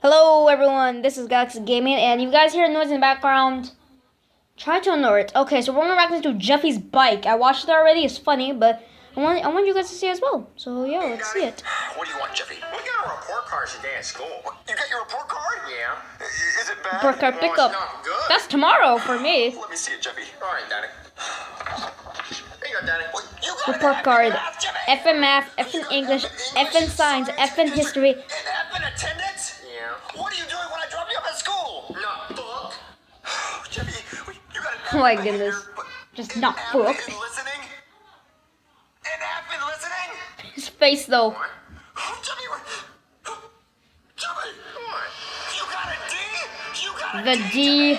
Hello everyone, this is Galaxy Gaming, and you guys hear noise in the background. Try to ignore it. Okay, so we're reacting to Jeffy's bike. I watched it already, it's funny, but I want you guys to see it as well. So yeah, let's see it. What do you want, Jeffy? We got our report cards today at school. You got your report card? Yeah. Is it bad? Report card pickup. It's not good. That's tomorrow for me. Let me see it, Jeffy. Alright, Daddy. Here you go, Daddy. You got Report card. F in math, F in English, F in science, F in history. And F in attendance? Yeah. What are you doing when I drop you up at school? Not book. Jeffy, you got Oh my goodness. Just not book. F in listening? And F in listening? His face though. What? Jeffy, what? You got a D? You got a The D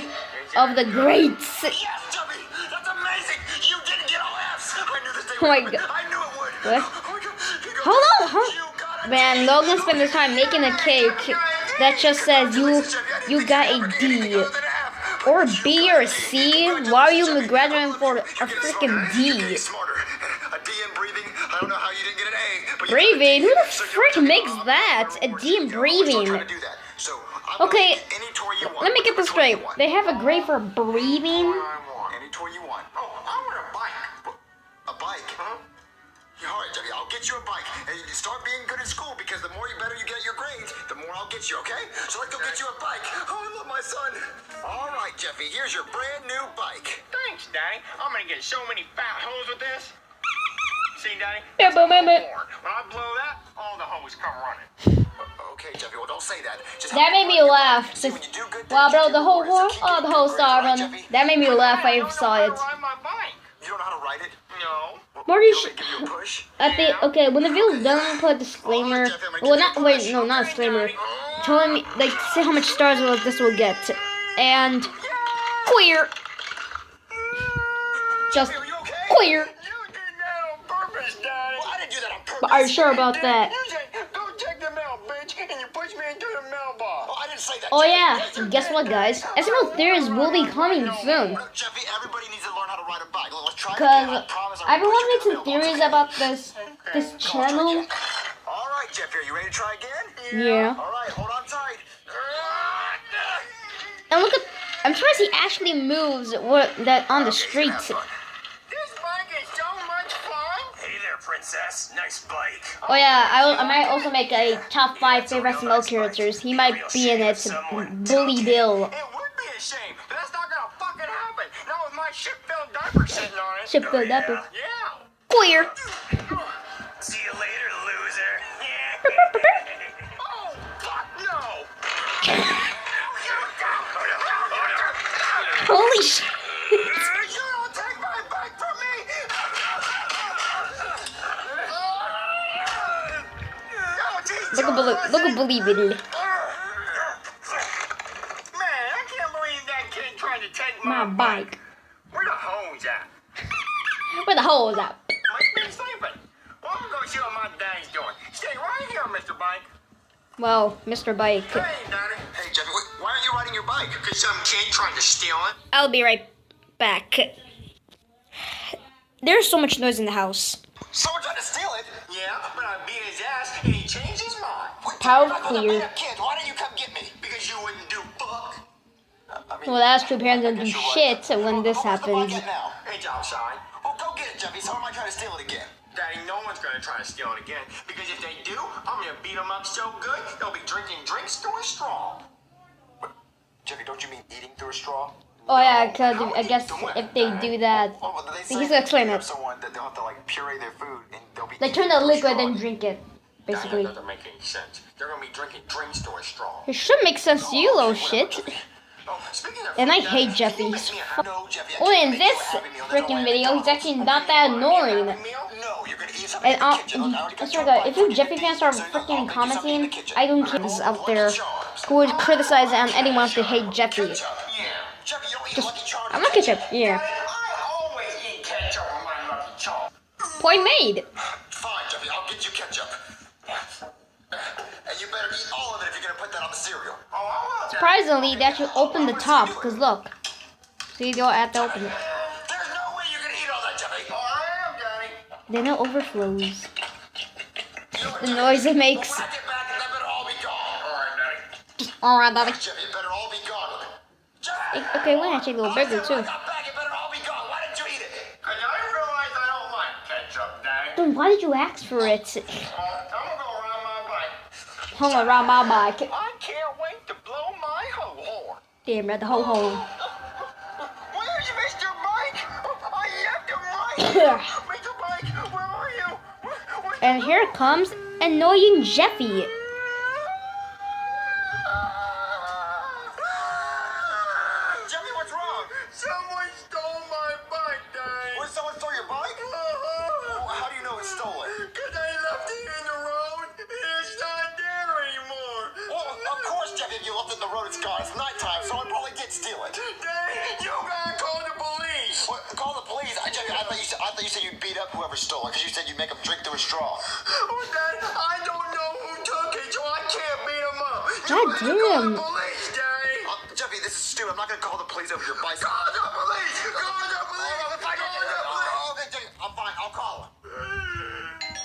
of the greats. Yes, Jeffy! That's amazing! You didn't get all F's! I knew this day Oh would my happen. God. I knew it would! What? Oh my God. Here you go. Hold on, You got a Man, D. Logan spent his time making a cake that just says you got a D. Or a B or a C? Why are you graduating for a freaking D? A D in breathing. I don't know how you didn't get an A. But Breathing? Who the frick makes that? A D in breathing. Okay, let me get this straight. They have a grade for breathing? Any toy you want. Oh, I want a bike. A bike? Huh? Yeah, all right, Jeffy, I'll get you a bike. And you start being good at school because the more you better you get your grades, the more I'll get you, okay? So let's go get you a bike. Oh, I love my son. All right, Jeffy, here's your brand new bike. Thanks, Daddy. I'm gonna get so many fat hoes with this. See, Daddy? Yeah, but When I blow that, all the hoes come running. Okay, Jeffy, well, don't say that. Just That made me laugh. See, when you do good Wow, things, bro, you the get whole rewards, so whole, keep oh, the doing whole good, star right, run. Jeffy? That made me laugh. I saw it. I ride my bike. You don't know how to ride it? No. What are you? Want me to give you a push? At the okay, when the video's done, I'm gonna put a disclaimer. Well, not wait, no, not a disclaimer. Telling me like see how much stars this will get, and queer. Just Are you okay? queer. You did that on purpose, Daddy. Well, I didn't do that on purpose. But are you sure about that? You said, go check the mail, bitch, and you pushed me into the mailbox. Oh, I didn't say that. Oh Jeffy. yeah, and guess what, guys? SML Theories will be coming soon. Look, Jeffy, everybody needs to learn how to ride a bike. Let's try it Cause again. I promise I've been push you wanting to the some theories mailbox, about this channel. All right, Jeffy, are you ready to try again? Yeah. All right, hold on tight. And look at, I'm trying to see actually moves that on the street. This bike is so much fun. Hey there, princess. Nice bike. Oh yeah, I might also make a top 5 favorite SML characters. He might be in it. Bully Bill. It would be a shame, but that's not gonna fucking happen. Not with my shit-filled diaper sitting on it. Shit-filled diaper. Yeah. Queer. See you later, loser. Oh, fuck no. Holy shit. You don't take my bike from me. Look at Bully Bill. Man, I can't believe that kid tried to take My bike. Where the hoes at? Where the holes at? Must be sleeping. Well, I'm gonna see what my daddy's doing. Stay right here, Mr. Bike. Well, Mr. Bike. Hey, Daddy. Hey, Jeffy, why aren't you riding your bike? Cause some kid tried to steal it. I'll be right back. There's so much noise in the house. Someone tried to steal it. Yeah, but I beat his ass and he changed his mind. How Jeffy, clear. Kid, why don't you come get me? Because you wouldn't do fuck. Well, that's true. Parents don't do shit when this Where's the bike happens. at now? It's outside. Well, go get it, Jeffy. Someone might try to steal it again. Daddy, no one's gonna try to steal it again. Because if they do, I'm gonna beat them up so good, they'll be drinking drinks through a straw. Jeffy, don't you mean eating through a straw? Oh yeah, because I guess if they do that, Well, they say he's gonna explain if it. someone that they'll have to like puree their food and they'll be They eating turn the through a liquid straw. and drink it, basically. That doesn't make any sense. They're gonna be drinking drinks through a straw. It should make sense to you, little shit. Oh, speaking of And I food, hate Daddy, Jeffy. can you make me a No, Jeffy, I Well, can't in make this you a Happy Meal. That's freaking only at video, he's McDonald's. actually not that annoying. Happy Meal? No, you're gonna eat something And in the kitchen. I already got I your swear to God, bike. if you You're Jeffy gonna fans eat are something. freaking I'll make you something in commenting, the kitchen. I don't care who's out there who would criticize anyone to hate Jeffy. Ketchup. Yeah. Jeffy, you don't eat Just, Lucky Charms I'm with not ketchup, yeah. I always eat ketchup on my Lucky Charms. Point made. Fine, Jeffy, I'll get you ketchup. And you better eat all of it if you're gonna put that on the cereal. Oh, I love that. Surprisingly, they actually opened the top, because look. See, they'll have to open it. There's no way you're gonna eat all that, Jeffy. Oh, I am, Daddy. Then it overflows. You know what, The Jeffy? noise it makes. When I get back, that better all be gone. All right, Daddy. Just Alright, Bobby. Jeffy, it better all be gone. Jeffy! Okay, we're actually a little bigger too. I got back, it better all be gone. Why didn't you eat it? And I realize I don't like ketchup, Daddy. Then why did you ask for it? I'm gonna go ride my bike. Hold on, around my bike. I can't wait to blow my ho horn. Damn, right, the whole hole. Where's Mr. Bike? I left him right here. Mr. Bike, where are you? And here comes annoying Jeffy. Jeffy, what's wrong? Someone stole my bike, Daddy. What, someone stole your bike? How do you know it's stolen? Because I left it in the road and it's not there anymore. Well, of course, Jeffy, if you left it in the road, it's gone. It's nighttime, so I probably did steal it. Daddy, you gotta call the police. What, call the police? Jeffy, I thought you said you'd beat up whoever stole it, because you said you'd make them drink through a straw. Oh, Dad, I don't know who took it, so I can't beat him up. God You better call damn. the police, Daddy. Jeffy, this is stupid. I'm not going to call the police over your bike. Call the police. Call the police. Call the police. Okay, Jeffy, I'm fine. I'll call him.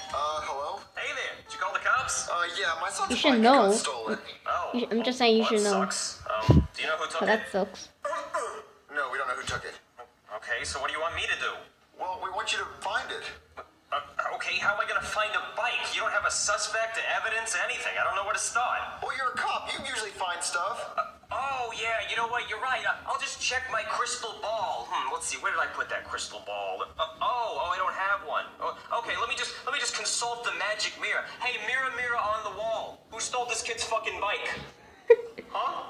Hello? Hey there, did you call the cops? Yeah, my son's You should bike know. got stolen. Oh. I'm just saying you should know. Sucks. Do you know who took Oh, that sucks. No, we don't know who took it. Okay, so what do you want me to do? Well, we want you to find it. Okay, how am I gonna find a bike? You don't have a suspect, evidence, anything. I don't know where to start. Well, you're a cop. You usually find stuff. Oh, yeah, you know what? You're right. I'll just check my crystal ball. Let's see. Where did I put that crystal ball? I don't have one. Okay, let me just consult the magic mirror. Hey, mirror, mirror on the wall. Who stole this kid's fucking bike? Huh?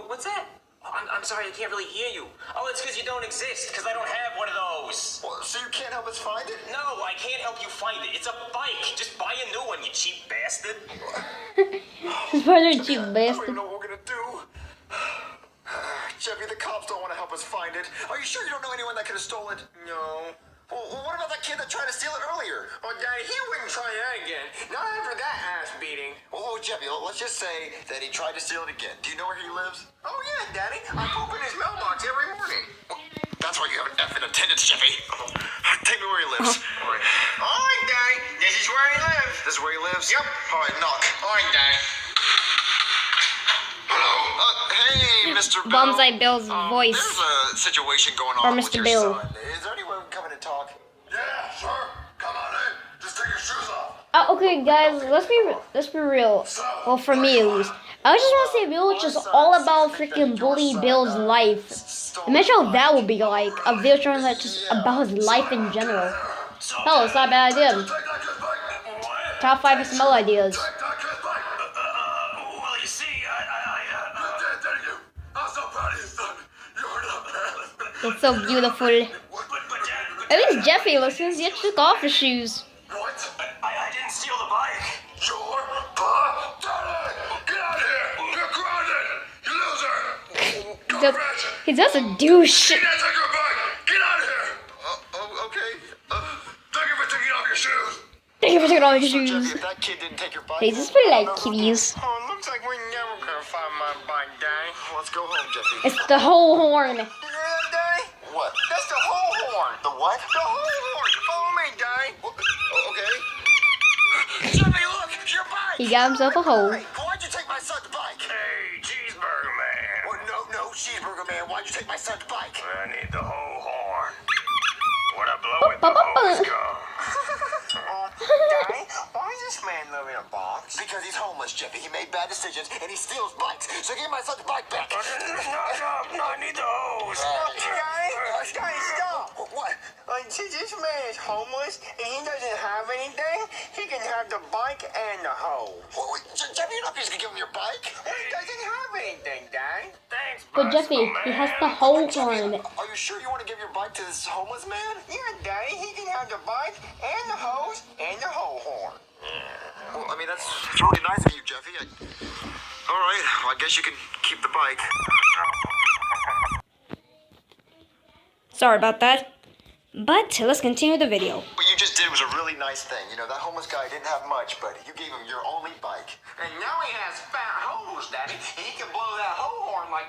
What's that? I'm sorry, I can't really hear you. Oh, it's because you don't exist, because I don't have one of those. Well, so you can't help us find it? No, I can't help you find it. It's a bike. Just buy a new one, you cheap bastard. His brother cheap I don't even bastard. know what we're gonna do. Jeffy, the cops don't want to help us find it. Are you sure you don't know anyone that could have stole it? No. Well, what about that kid that tried to steal it earlier? Oh, Daddy, he wouldn't try that again. Not after that ass beating. Well, Jeffy, let's just say that he tried to steal it again. Do you know where he lives? Oh, yeah, Daddy. I open his mailbox every morning. That's why you have an F in attendance, Jeffy. Take me where he lives. All right, Daddy. This is where he lives. This is where he lives? Yep. All right, knock. All right, Daddy. Hello? Hey, Mr. Bill. Bonsai Bill's voice. There's a situation going Or on with Mr. your Bill. son. Is there anyone who can come in and talk? Yeah, sure. Come on in. Just take your shoes off. Okay, guys, let's be real. Well, for me at least. I just want to say Bill is just all about freaking bully Bill's life. Imagine how that would be like. A video showing that just about his life in general. Hell, it's not a bad idea. Top 5 smell ideas. Well, you see, I'm so proud of you, son. You're the best. It's so beautiful. At least Jeffy listens. He took off his shoes. What? I didn't steal the bike. Your pa? Daddy! Get out of here! You're grounded! You loser! He's just a douche. Take your bike! Get out of here! Okay. Thank you for taking off your shoes. Thank you for taking off your Jeffy, shoes. if that kid didn't take your bike... Hey, this is for like kitties. Oh, looks like we're never gonna find my bike, Daddy. Let's go home, Jeffy. It's the whole horn. You hear that, Daddy? What? That's the whole horn. The what? The whole horn. Follow me, Daddy. Okay. Jeffy, look! Your bike! He got himself a hole. Hey, why'd you take my son's bike? Hey, cheeseburger man. Well, no, cheeseburger man. Why'd you take my son's bike? I need the whole horn. When I blow it, the hose come. Daddy, why does this man live in a box? Because he's homeless, Jeffy. He made bad decisions and he steals bikes. So give my son's bike back. No, I need the hose. Daddy, stop. What? Since this man is homeless and he doesn't have anything, he can have the bike and the hose. Wait, Jeffy, you're not just gonna give him your bike? He doesn't have anything, Daddy. Thanks, But Jeffy, he has the whole horn. Are you sure you want to give your bike to this homeless man? Yeah, Daddy, he can have the bike and the hose and the whole horn. Well, I mean, that's really nice of you, Jeffy. All right, well, I guess you can keep the bike. Sorry about that. But let's continue the video. What you just did was a really nice thing. You know, that homeless guy didn't have much, but you gave him your only bike. And now he has fat hose, Daddy, and he can blow that whole horn like...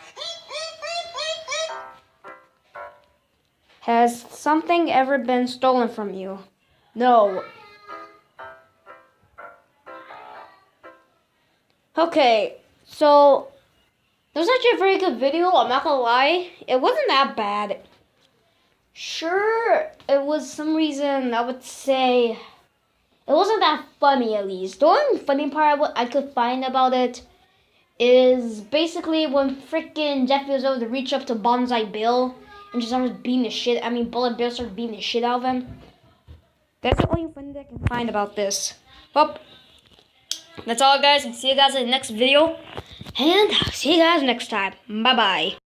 Has something ever been stolen from you? No. Okay, so That was actually a very good video, I'm not gonna lie. It wasn't that bad. Sure, it was some reason I would say it wasn't that funny at least. The only funny part I could find about it is basically when freaking Jeffy was able to reach up to Bonsai Bill and just started beating the shit. Bullet Bill started beating the shit out of him. That's the only funny that I can find about this. Well, that's all, guys. See you guys in the next video. And I'll see you guys next time. Bye-bye.